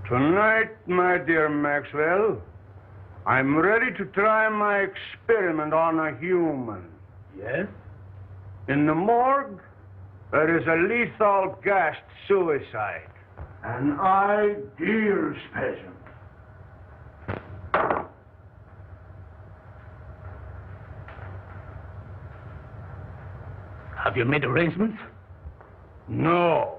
Tonight, my dear Maxwell, I'm ready to try my experiment on a human. Yes? In the morgue, there is a lethal gassed suicide. An ideal specimen. Have you made arrangements? No.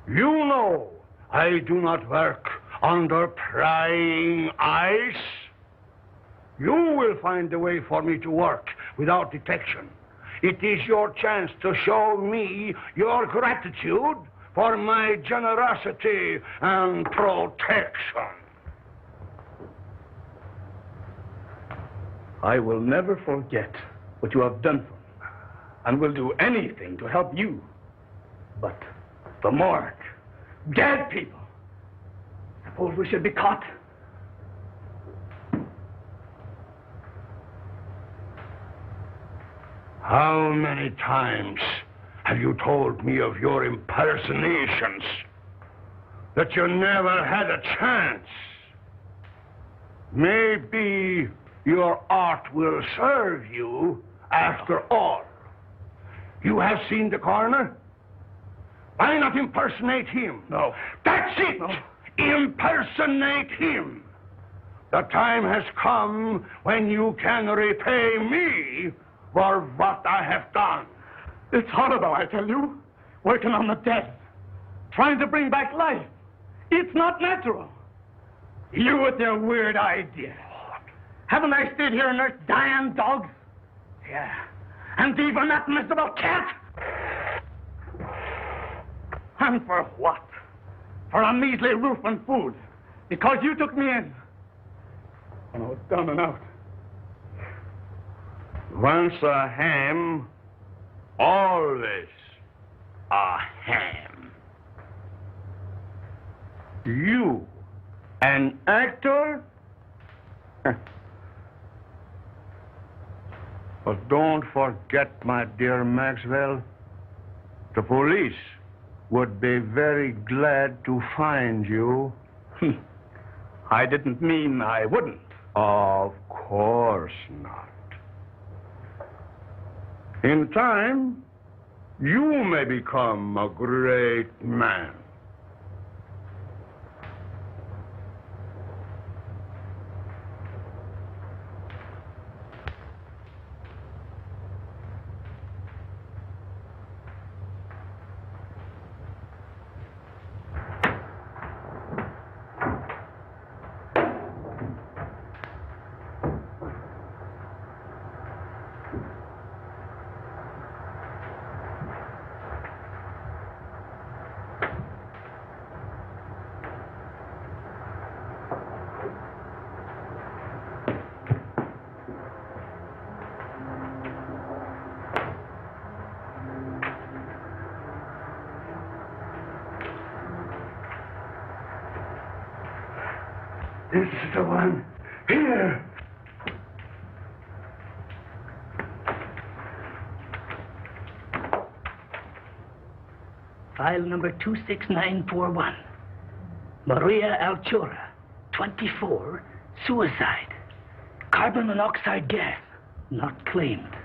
You know I do not work under prying eyes. You will find a way for me to work without detection. It is your chance to show me your gratitude for my generosity and protection. I will never forget what you have done for me, and will do anything to help you. But the morgue, dead people. Suppose we should be caught? How many times have you told me of your impersonations? That you never had a chance? Maybe your art will serve you after all. You have seen the coroner? Why not impersonate him? No. That's it! No. Impersonate him! The time has come when you can repay me for what I have done. It's horrible, I tell you. Working on the dead. Trying to bring back life. It's not natural. You with your weird ideas. Haven't I stayed here and nursed dying dogs? Yeah. And even that miserable cat? And for what? For a measly roof and food. Because you took me in. When I was down and out. Once a ham, always a ham. You, an actor? But don't forget, my dear Maxwell, the police would be very glad to find you. I didn't mean I wouldn't. Of course not. In time, you may become a great man. This is the one. Here. File number 26941. Maria Altura, 24, suicide. Carbon monoxide gas, not claimed.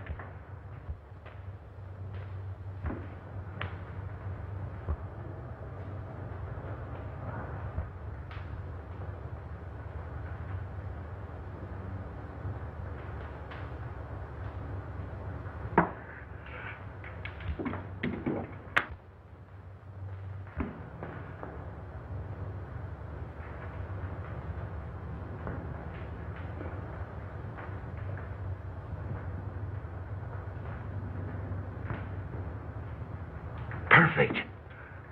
Perfect.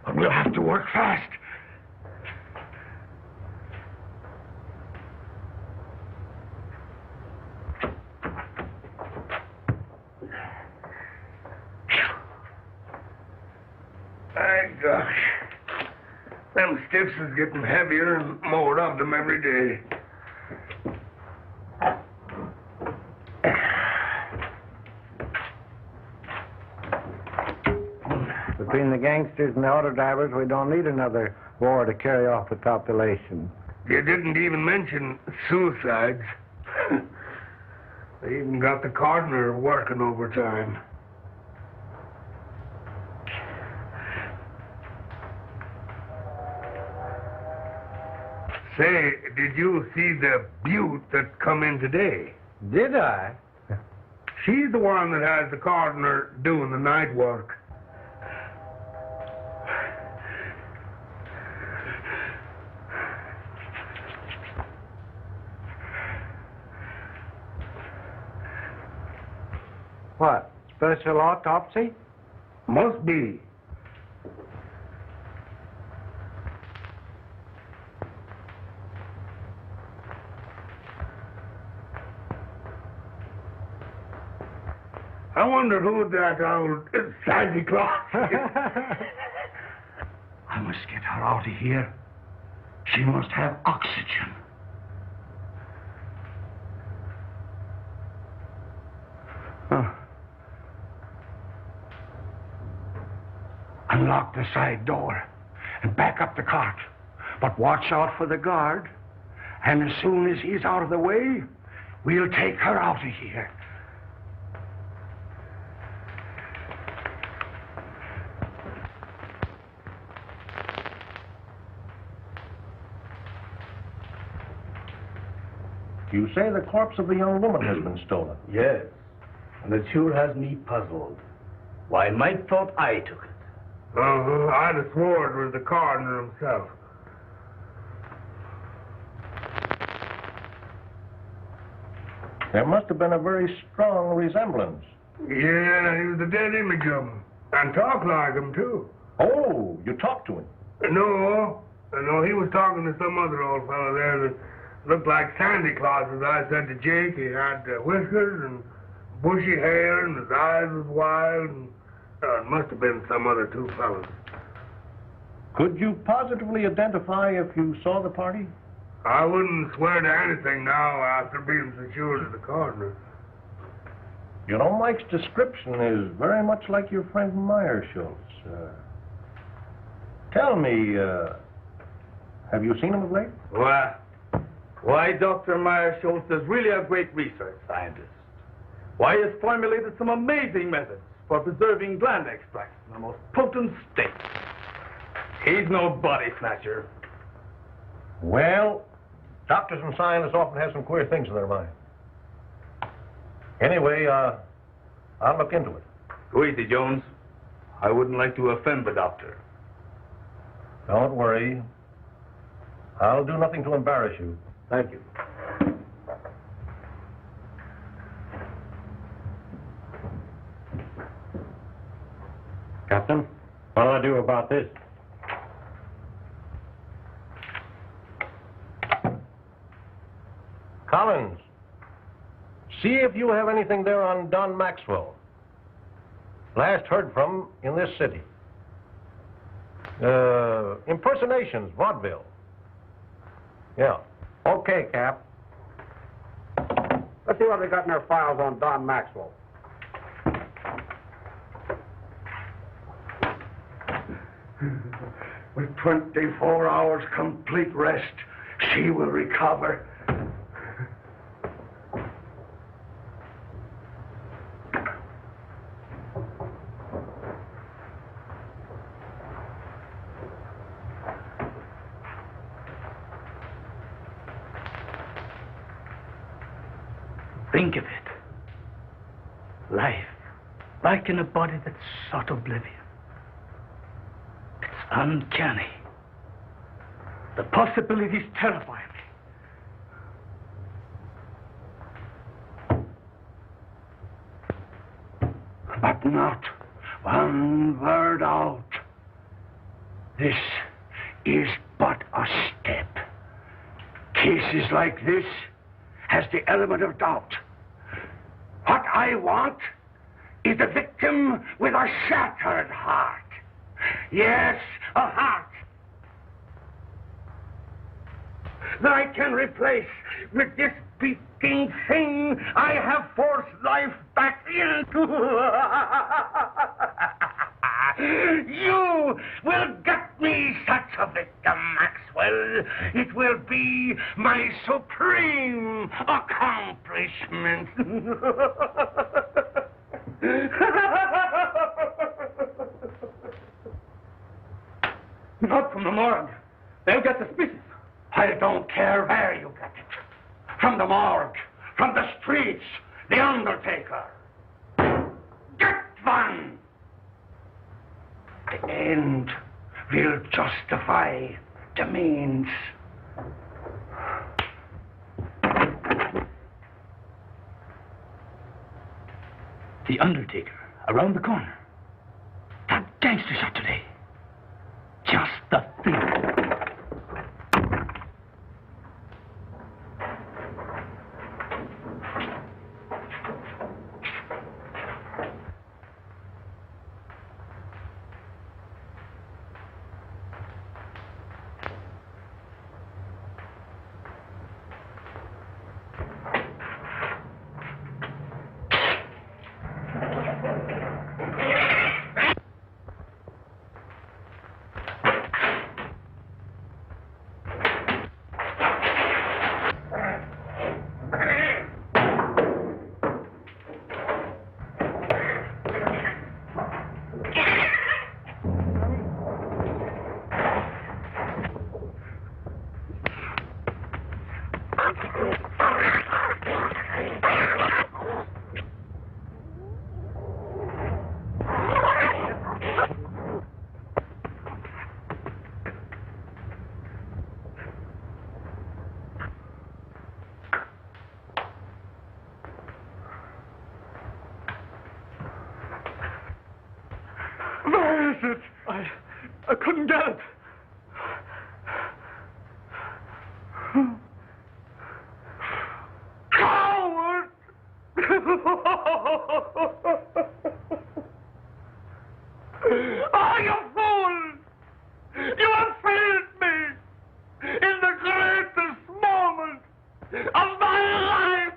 But we'll have to work fast. My gosh. Them stiffs is getting heavier and more of them every day. Between the gangsters and the auto drivers, we don't need another war to carry off the population. You didn't even mention suicides. They even got the coroner working overtime. Say, did you see the beaut that come in today? Did I? She's the one that has the coroner doing the night work. What? Special autopsy? Must be. I wonder who that old Santa Claus is. I must get her out of here. She must have oxygen. Unlock the side door and back up the cart. But watch out for the guard. And as soon as he's out of the way, we'll take her out of here. You say the corpse of a young woman has been stolen? Yes, and it sure has me puzzled. Why, Mike thought I took it. I'd have swore it was the coroner himself. There must have been a very strong resemblance. Yeah, he was a dead image of him. And talked like him, too. Oh, you talked to him? No, he was talking to some other old fellow there that looked like Santa Claus, as I said to Jake. He had whiskers and bushy hair, and his eyes was wild, and it must have been some other two fellows. Could you positively identify if you saw the party? I wouldn't swear to anything now after being secured to the coroner. You know, Mike's description is very much like your friend Meyer Schultz. Tell me, have you seen him of late? Why, Dr. Meyer Schultz is really a great research scientist. Why, he has formulated some amazing methods for preserving gland extracts in the most potent state. He's no body snatcher. Well, doctors and scientists often have some queer things in their mind. Anyway, I'll look into it. Go easy, Jones. I wouldn't like to offend the doctor. Don't worry. I'll do nothing to embarrass you. Thank you. Captain, what'll I do about this? Collins, see if you have anything there on Don Maxwell. Last heard from in this city. Impersonations, vaudeville. Yeah. Okay, Cap. Let's see what they got in their files on Don Maxwell. With 24 hours complete rest, she will recover. Think of it. Life, like in a body that's sought oblivion. It's uncanny. The possibilities terrify me. But not one word out. This is but a step. Cases like this has the element of doubt. What I want is a victim with a shattered heart. Yes, a heart that I can replace with this beating thing I have forced life back into. You will get me such a victim, Maxwell. It will be my supreme accomplishment. Not from the morgue. They'll get suspicious. I don't care where you get it. From the morgue, from the streets, the undertaker. Get one! The end will justify the means. The undertaker, around the corner. That gangster shot today. Just the thing. Where is it? I couldn't get it. Coward! Oh, you fool! You have failed me in the greatest moment of my life!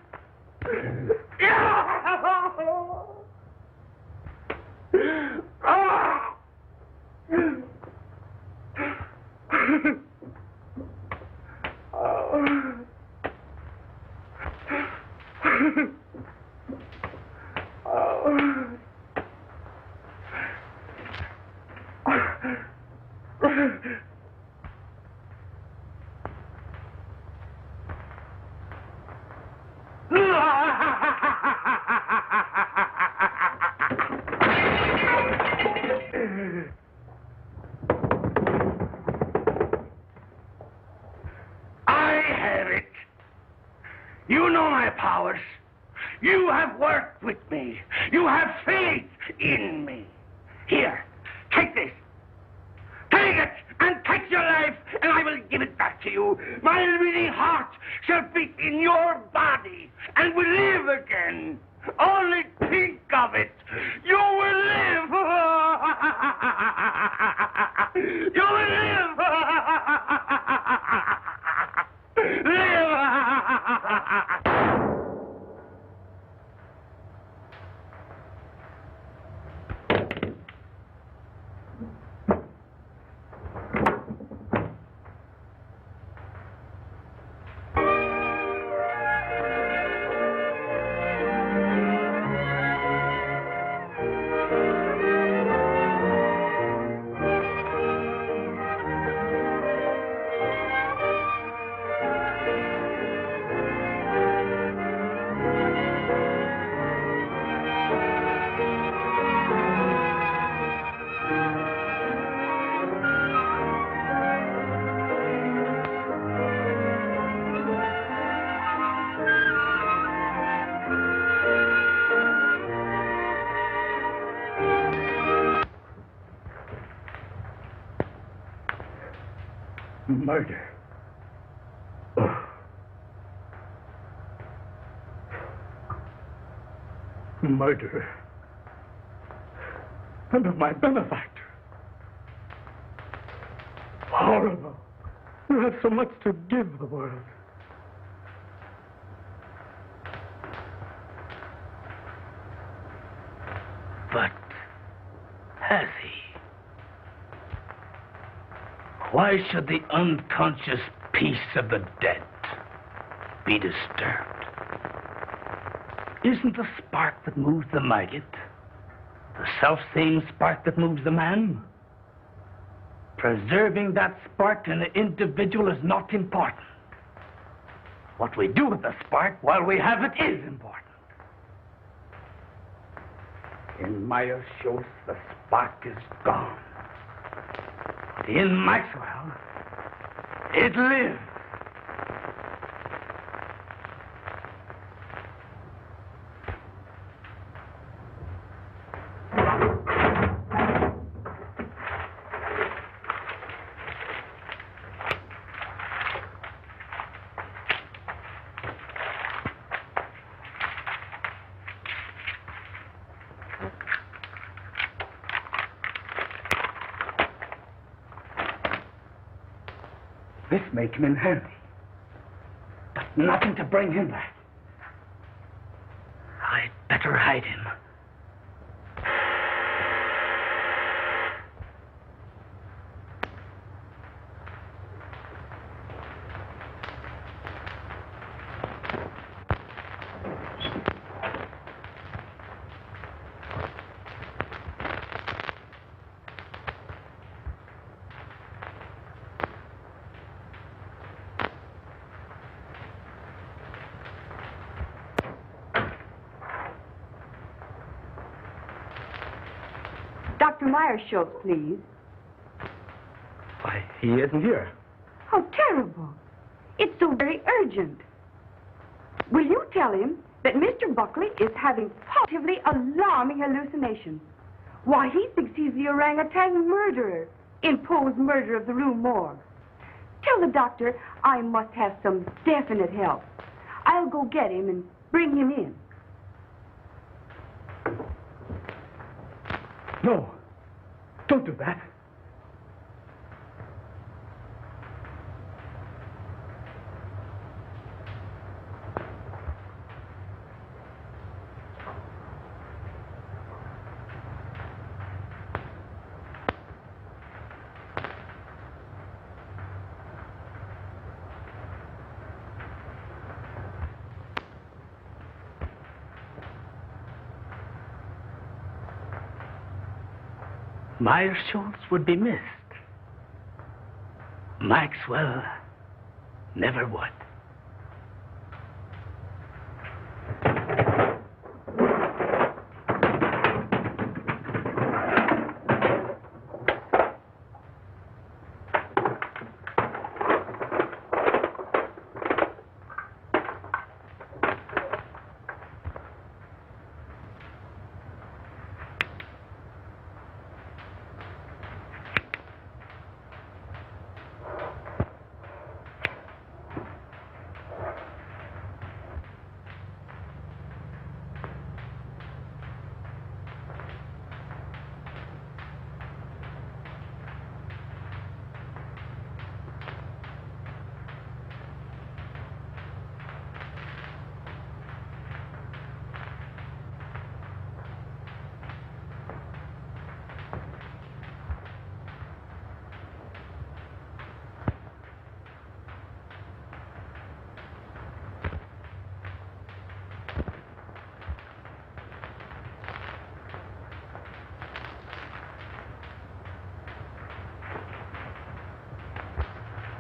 I have it. You know my powers. You have worked with me. You have faith in me. Here, take this. Take it and take your life, and I will give it back to you. My living heart shall beat in your body and will live again. Only think of it. You will live. You will live. Live. Murder. Murder. And of my benefactor. Horrible. You have so much to give the world. But has he? Why should the unconscious peace of the dead be disturbed? Isn't the spark that moves the maggot the self-same spark that moves the man? Preserving that spark in the individual is not important. What we do with the spark while we have it is important. In Meyer Schultz, the spark is gone. But in Maxwell, it lives. This may come in handy, but nothing to bring him back. I'd better hide him. Dr. Meyer-Schultz, please. Why, he isn't here. How terrible. It's so very urgent. Will you tell him that Mr. Buckley is having positively alarming hallucinations? Why, he thinks he's the orangutan murderer in Poe's Murder of the Rue Morgue. Tell the doctor I must have some definite help. I'll go get him and bring him in. No, don't do that. Meyer Schultz would be missed. Maxwell never would.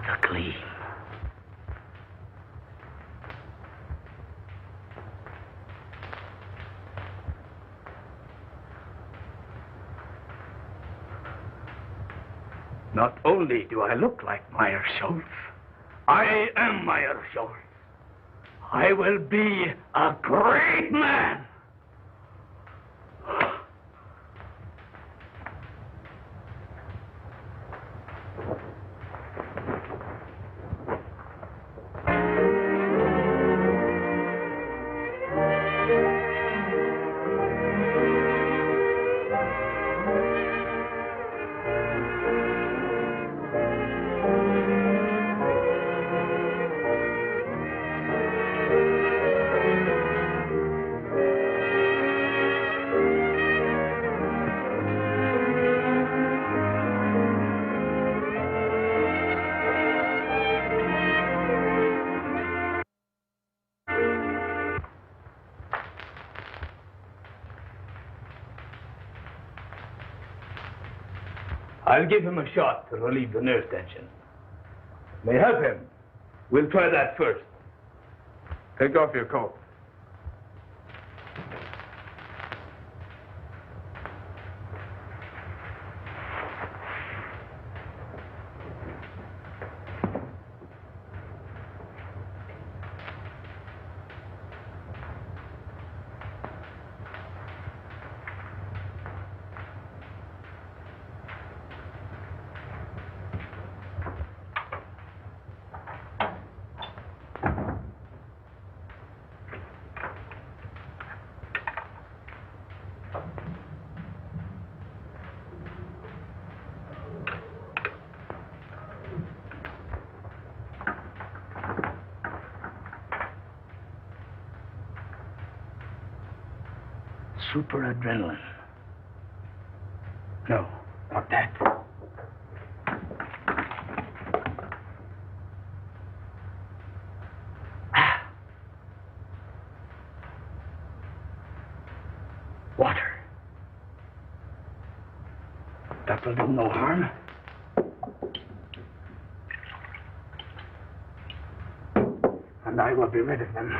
The gleam. Not only do I look like Meyer Schultz, I am Meyer Schultz. I will be a great man. I'll give him a shot to relieve the nerve tension. May help him. We'll try that first. Take off your coat. Super adrenaline. No, not that. Water. That will do no harm. And I will be rid of them.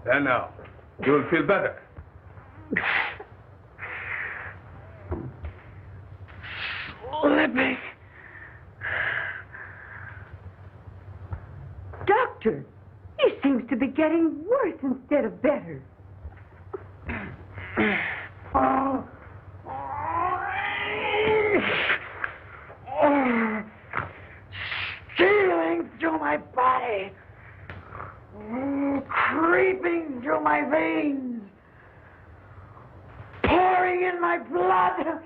And now, you will feel better. Let me. Doctor, he seems to be getting worse instead of better. Stealing through my body. Creeping through my veins. Pouring in my blood.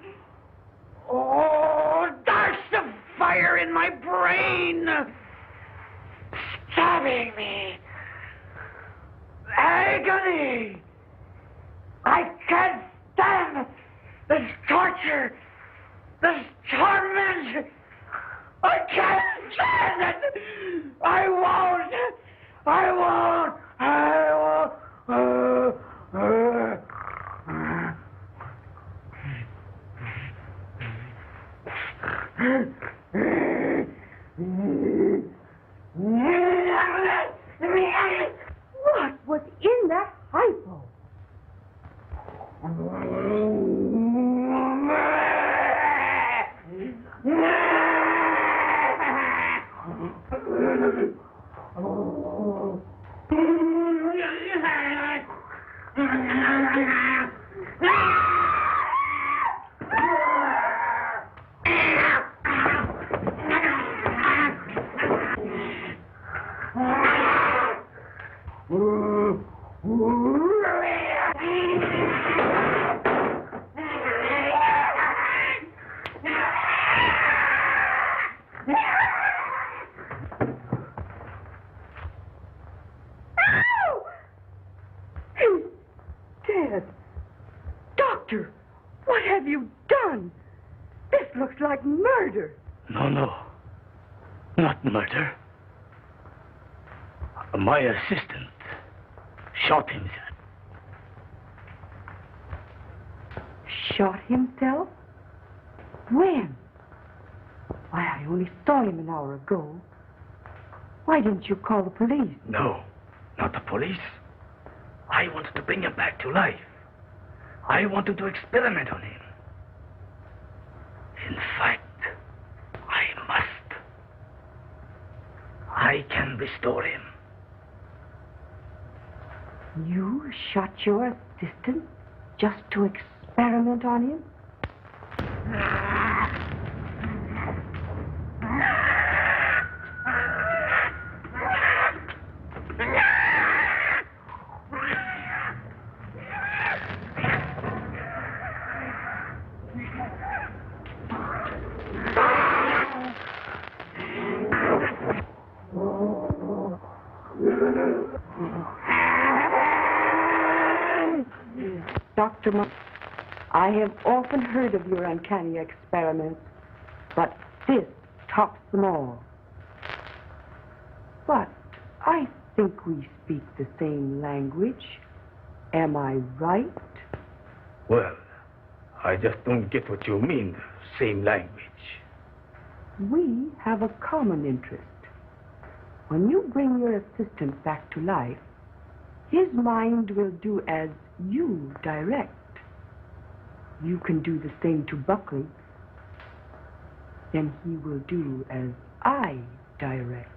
Oh, darts of fire in my brain. Stabbing me. Agony. I can't stand this torture. This torment. I can't stand it. I won't. I won't. I won't. What was in that hypo? Doctor, what have you done? This looks like murder. No. Not murder. My assistant shot himself. Shot himself? When? Why, I only saw him an hour ago. Why didn't you call the police? No, not the police. I wanted to bring him back to life. I wanted to experiment on him. In fact, I must. I can restore him. You shot your assistant just to experiment on him? Mr. Monk, I have often heard of your uncanny experiments, but this tops them all. But I think we speak the same language. Am I right? Well, I just don't get what you mean, same language. We have a common interest. When you bring your assistant back to life, his mind will do as you direct. You can do the same to Buckley. Then he will do as I direct.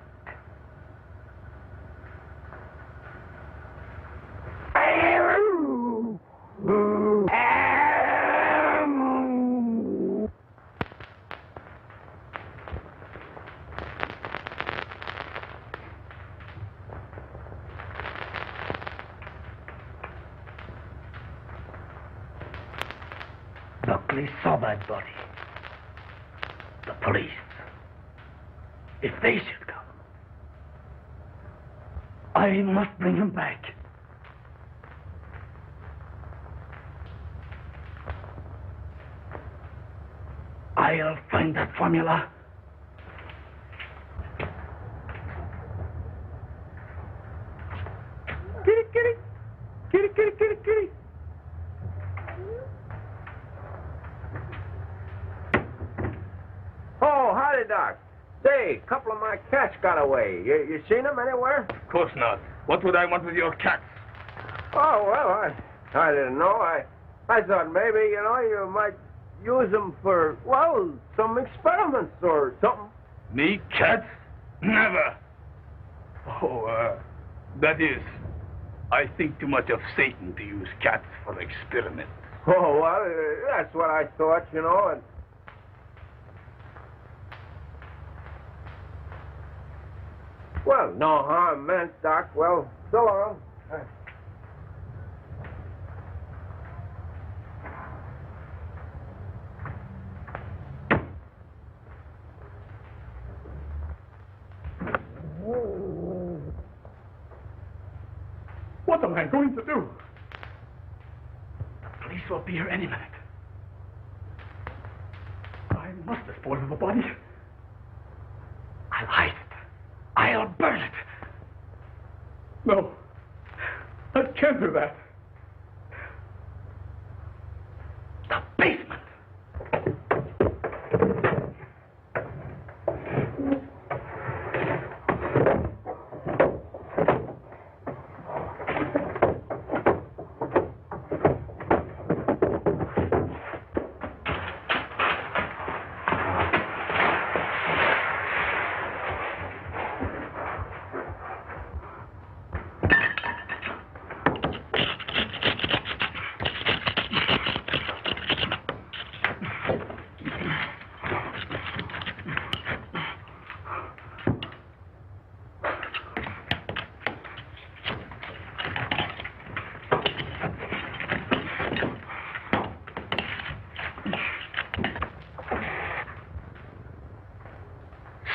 Buckley saw that body. The police. If they should come, I must bring him back. I'll find that formula. Kitty, kitty. Kitty, kitty, kitty, kitty. Oh, howdy, Doc. Say, a couple of my cats got away. You seen them anywhere? Of course not. What would I want with your cats? Oh, well, I didn't know. I thought maybe, you might use them for, well, some experiments or something. Me, cats? Never. Oh, that is, I think too much of Satan to use cats for experiments. Oh, well, that's what I thought, and... Well, no harm meant, Doc. Well, so long. What am I going to do? The police will be here any minute. I must dispose of the body. I'll hide it. I'll burn it. No, I can't do that. The basement.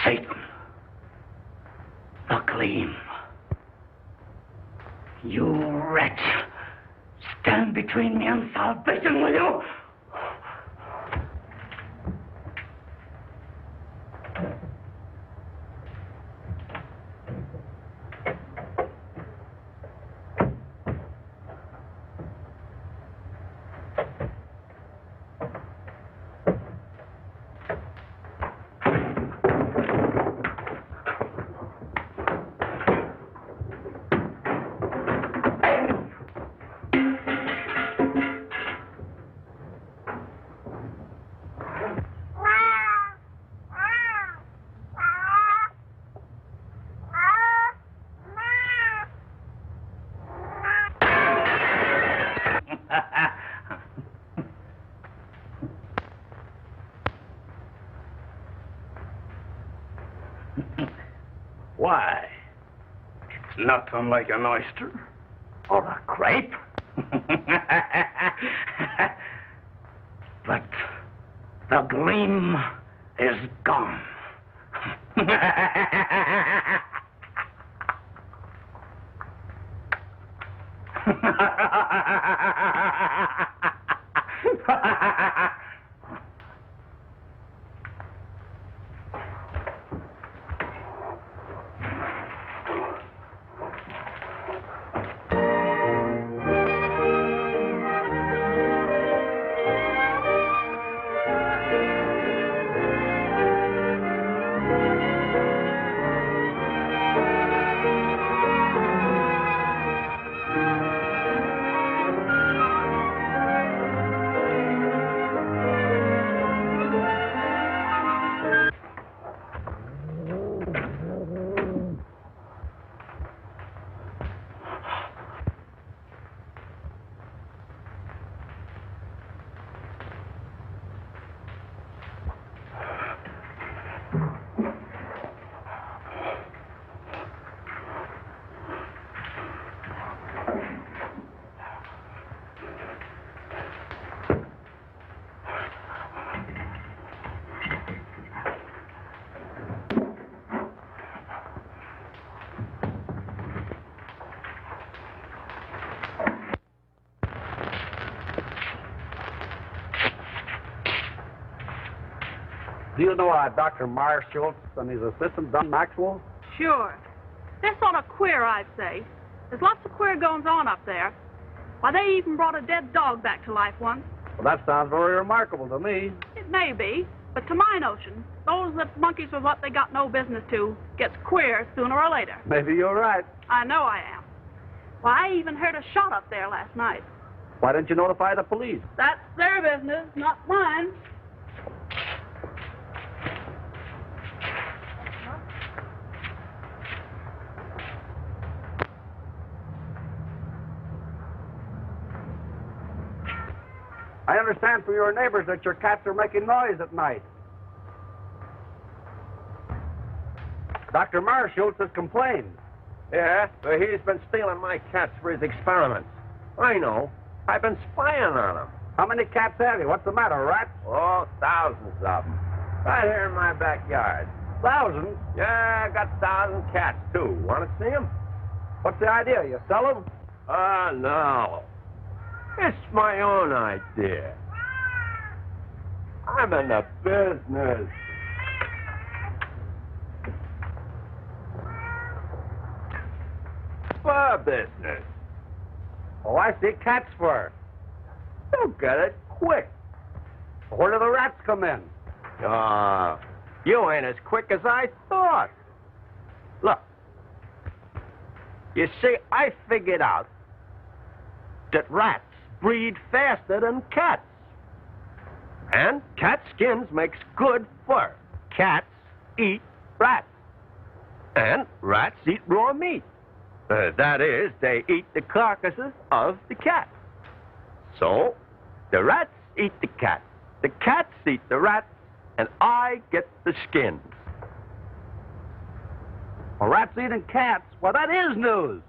Satan, the gleam. You wretch, stand between me and salvation, will you? Why? It's not unlike an oyster or a grape. But the gleam is gone. Do you know Dr. Marshall and his assistant, Don Maxwell? Sure. They're sort of queer, I'd say. There's lots of queer goings-on up there. Why, they even brought a dead dog back to life once. Well, that sounds very remarkable to me. It may be, but to my notion, those that monkeys with what they got no business to gets queer sooner or later. Maybe you're right. I know I am. Why, I even heard a shot up there last night. Why didn't you notify the police? That's their business, not mine. I understand from your neighbors that your cats are making noise at night. Dr. Marshall has complained. Yeah, but he's been stealing my cats for his experiments. I know. I've been spying on him. How many cats have you? What's the matter, rats? Oh, thousands of them. Right here in my backyard. Thousands? Yeah, I got 1,000 cats, too. Want to see them? What's the idea? You sell them? No. It's my own idea. I'm in the business. For business. Oh, I see. Cat's fur. You'll get it quick. Where do the rats come in? You ain't as quick as I thought. Look. You see, I figured out that rats breed faster than cats. And cat skins makes good fur. Cats eat rats. And rats eat raw meat. That is, they eat the carcasses of the cats. So, the rats eat the cats. The cats eat the rats, and I get the skins. Well, rats eating cats? Well, that is news.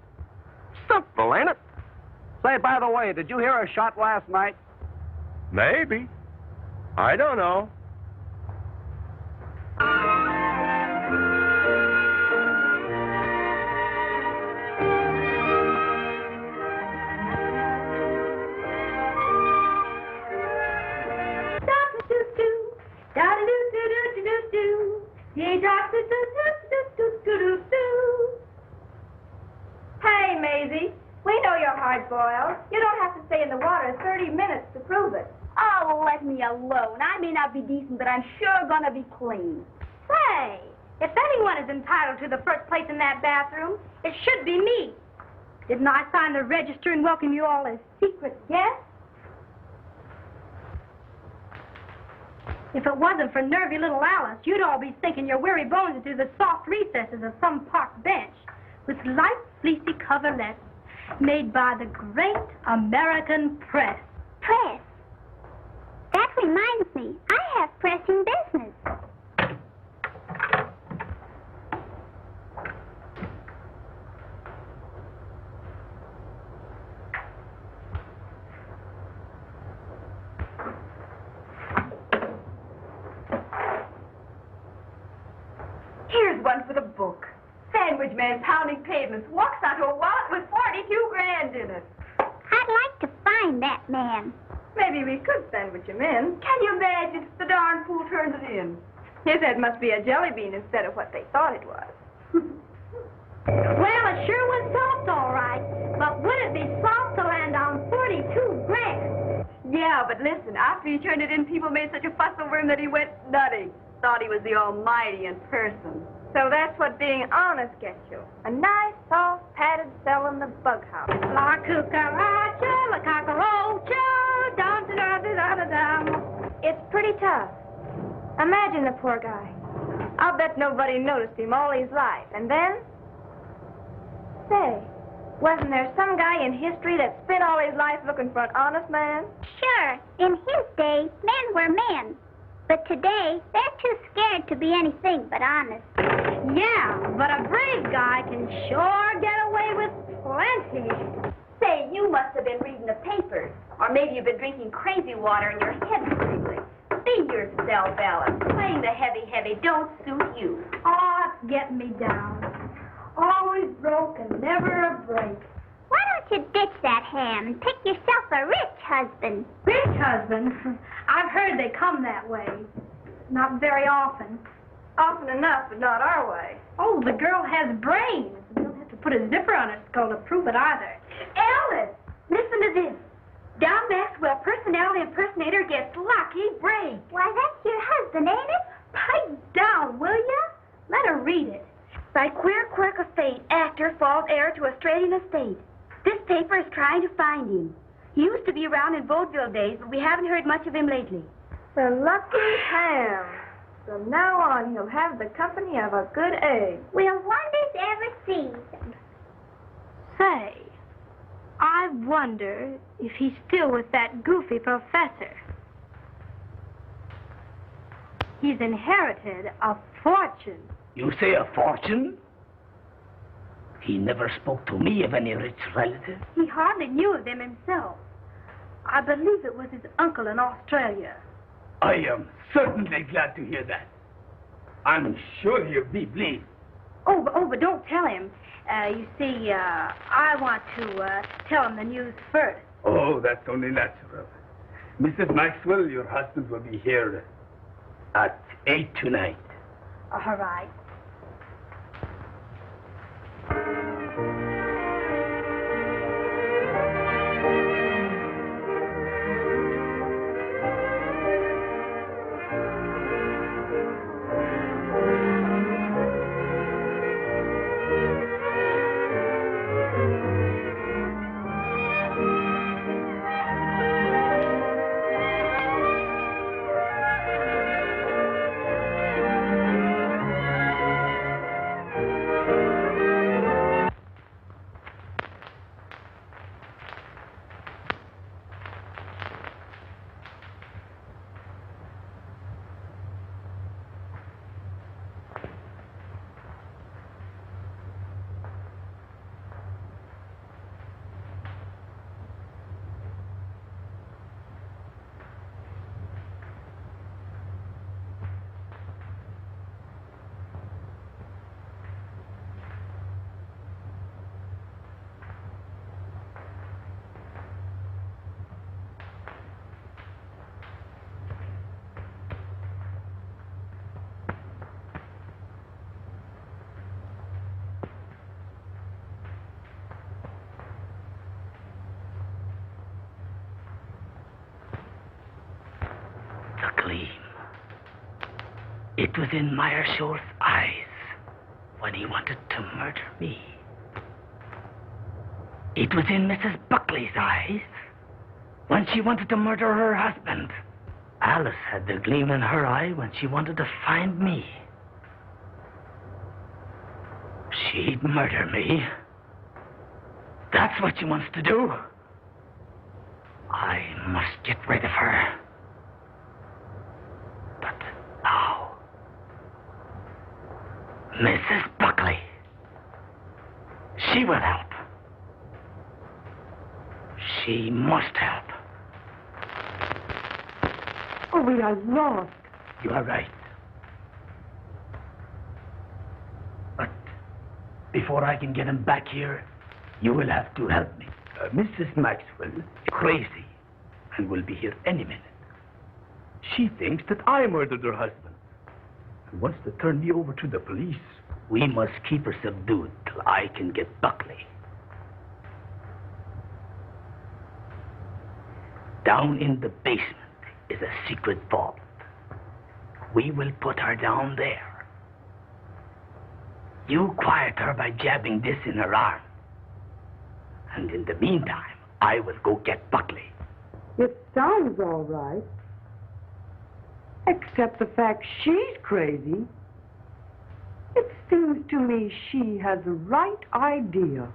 Simple, ain't it? Say, by the way, did you hear a shot last night? Maybe. I don't know. Hey, Maisie, we know you're hard-boiled. You don't have to stay in the water 30 minutes to prove it. Oh, let me alone. I may not be decent, but I'm sure gonna be clean. Say, if anyone is entitled to the first place in that bathroom, it should be me. Didn't I sign the register and welcome you all as secret guests? If it wasn't for nervy little Alice, you'd all be sinking your weary bones into the soft recesses of some park bench with light, fleecy coverlets made by the great American press. Press? That reminds me, I have pressing business. Here's one for the book. Sandwich man pounding pavements walks onto a wallet with 42 grand in it. find that man. Maybe we could sandwich him in. Can you imagine? The darn fool turned it in. His head must be a jelly bean instead of what they thought it was. Well, it sure was soft, all right. But would it be soft to land on 42 grand? Yeah, but listen, after he turned it in, people made such a fuss over him that he went nutty. Thought he was the Almighty in person. So that's what being honest gets you. A nice, soft, padded cell in the bug house. La cucaracha, la cockroacha, dum-da-da-da-da-dum. It's pretty tough. Imagine the poor guy. I'll bet nobody noticed him all his life. And then? Say, wasn't there some guy in history that spent all his life looking for an honest man? Sure, in his day, men were men. But today, they're too scared to be anything but honest. Yeah, but a brave guy can sure get away with plenty. Say, you must have been reading the papers. Or maybe you've been drinking crazy water and your head's tingling. Be yourself, Alice. Playing the heavy don't suit you. Oh, it's getting me down. Always broke and never a break. Why don't you ditch that ham and pick yourself a rich husband? Rich husband? I've heard they come that way. Not very often. Often enough, but not our way. Oh, the girl has brains. You don't have to put a zipper on her skull to prove it either. Alice, listen to this. Don Maxwell, personality impersonator, gets lucky break. Why, that's your husband, ain't it? Pipe down, will ya? Let her read it. By queer quirk of fate, actor falls heir to Australian estate. This paper is trying to find him. He used to be around in vaudeville days, but we haven't heard much of him lately. The lucky ham. From now on, he'll have the company of a good egg. Will wonders ever cease? Say, I wonder if he's still with that goofy professor. He's inherited a fortune. You say a fortune? He never spoke to me of any rich relative. He hardly knew of them himself. I believe it was his uncle in Australia. I am certainly glad to hear that. I'm sure he'll be pleased. But don't tell him. You see, I want to tell him the news first. Oh, that's only natural. Mrs. Maxwell, your husband will be here at 8 tonight. All right. It was in Meyershaw's eyes when he wanted to murder me. It was in Mrs. Buckley's eyes when she wanted to murder her husband. Alice had the gleam in her eye when she wanted to find me. She'd murder me. That's what she wants to do. I must get rid of her. But how? Mrs. Buckley. She will help. She must help. Oh, we are lost. You are right. But before I can get him back here, you will have to help me. Mrs. Maxwell is crazy and will be here any minute. She thinks that I murdered her husband and wants to turn me over to the police. We must keep her subdued till I can get Buckley. Down in the basement is a secret vault. We will put her down there. You quiet her by jabbing this in her arm. And in the meantime, I will go get Buckley. It sounds all right. Except the fact she's crazy. It seems to me she has the right idea.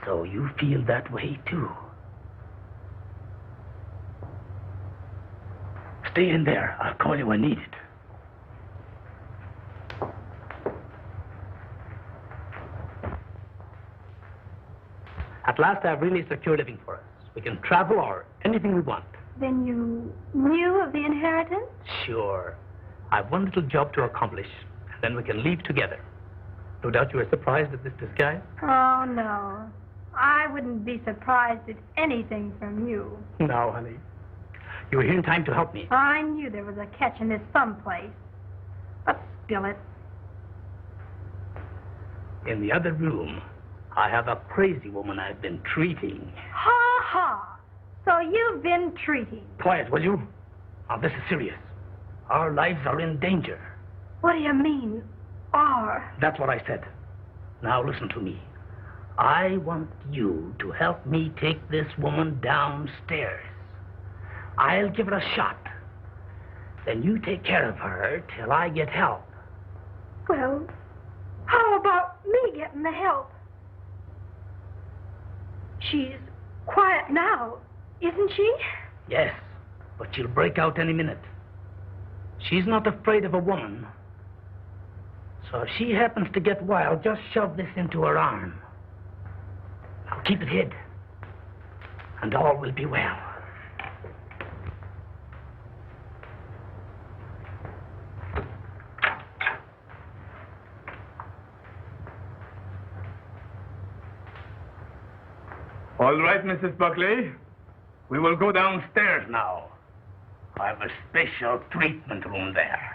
So you feel that way, too? Stay in there. I'll call you when needed. At last, I've really secured living for us. We can travel or anything we want. Then you knew of the inheritance? Sure. I've one little job to accomplish, and then we can leave together. No doubt you were surprised at this disguise? Oh, no. I wouldn't be surprised at anything from you. No, honey. You were here in time to help me. I knew there was a catch in this someplace. But still it. In the other room, I have a crazy woman I've been treating. Ha ha! So you've been treating. Quiet, will you? Now, this is serious. Our lives are in danger. What do you mean, are? That's what I said. Now, listen to me. I want you to help me take this woman downstairs. I'll give her a shot. Then you take care of her till I get help. Well, how about me getting the help? She's quiet now, isn't she? Yes, but she'll break out any minute. She's not afraid of a woman. So if she happens to get wild, just shove this into her arm. Now keep it hid, and all will be well. All right, Mrs. Buckley. We will go downstairs now. I have a special treatment room there.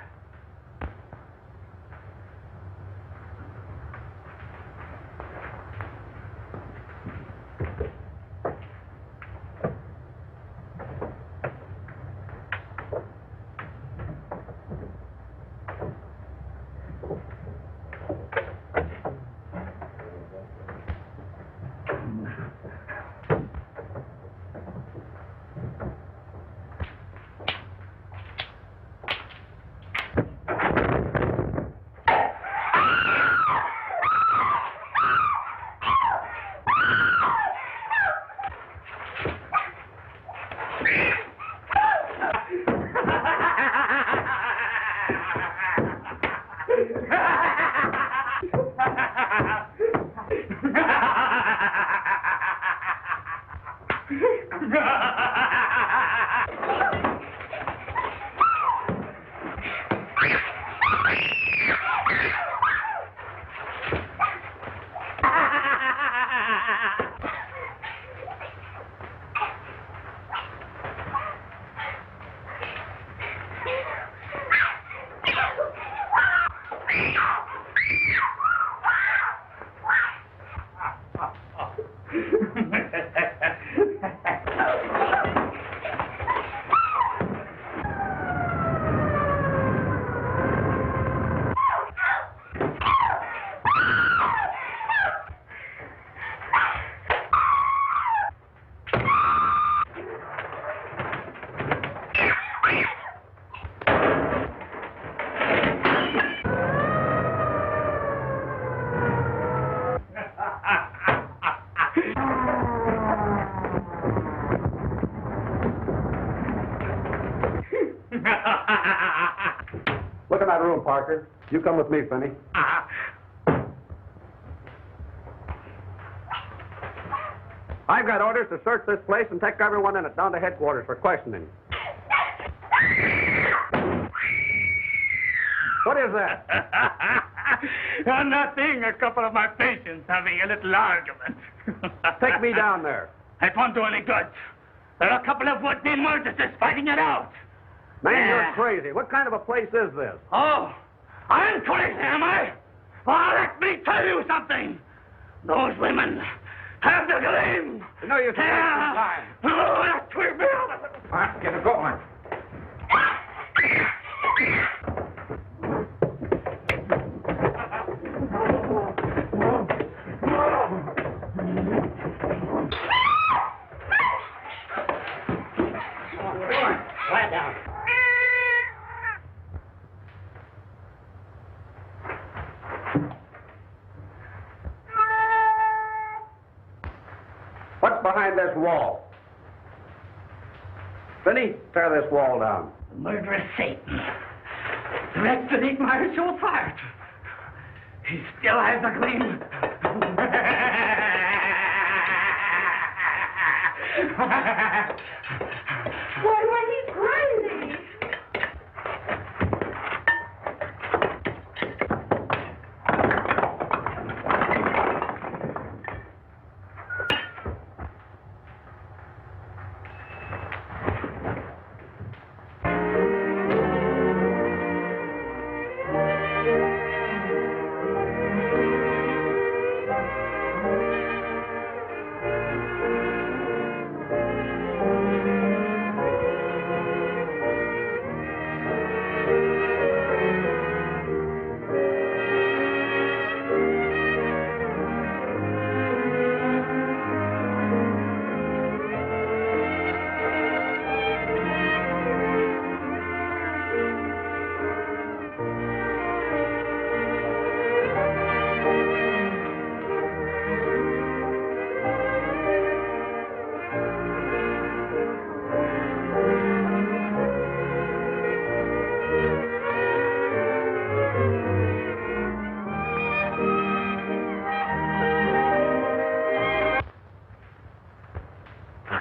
Look in that room, Parker. You come with me, Finney. I've got orders to search this place and take everyone in it down to headquarters for questioning. What is that? Nothing. A couple of my patients having a little argument. Take me down there. It won't do any good. There are a couple of would-be murderers fighting it out. Man, you're crazy. What kind of a place is this? Oh, I'm crazy, am I? Well, let me tell you something. Those women have the gleam. No use in wasting time. Oh, that will be all of it. All right, get it going. Lie down. What's behind this wall? Vinny, tear this wall down. Murderous Satan. Threats to eat my ritual fire. He still has a gleam. Why, he's crazy.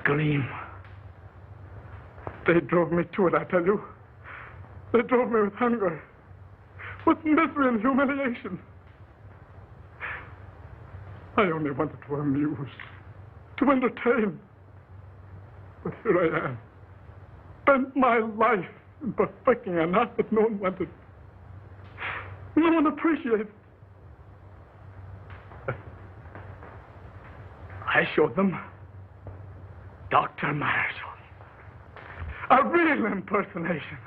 Gleam. They drove me to it, I tell you. They drove me with hunger, with misery and humiliation. I only wanted to amuse, to entertain. But here I am, spent my life in perfecting an art that no one wanted. No one appreciated. I showed them Dr. Marshall. A real impersonation.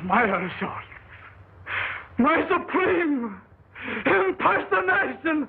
Marshall. My supreme impersonation.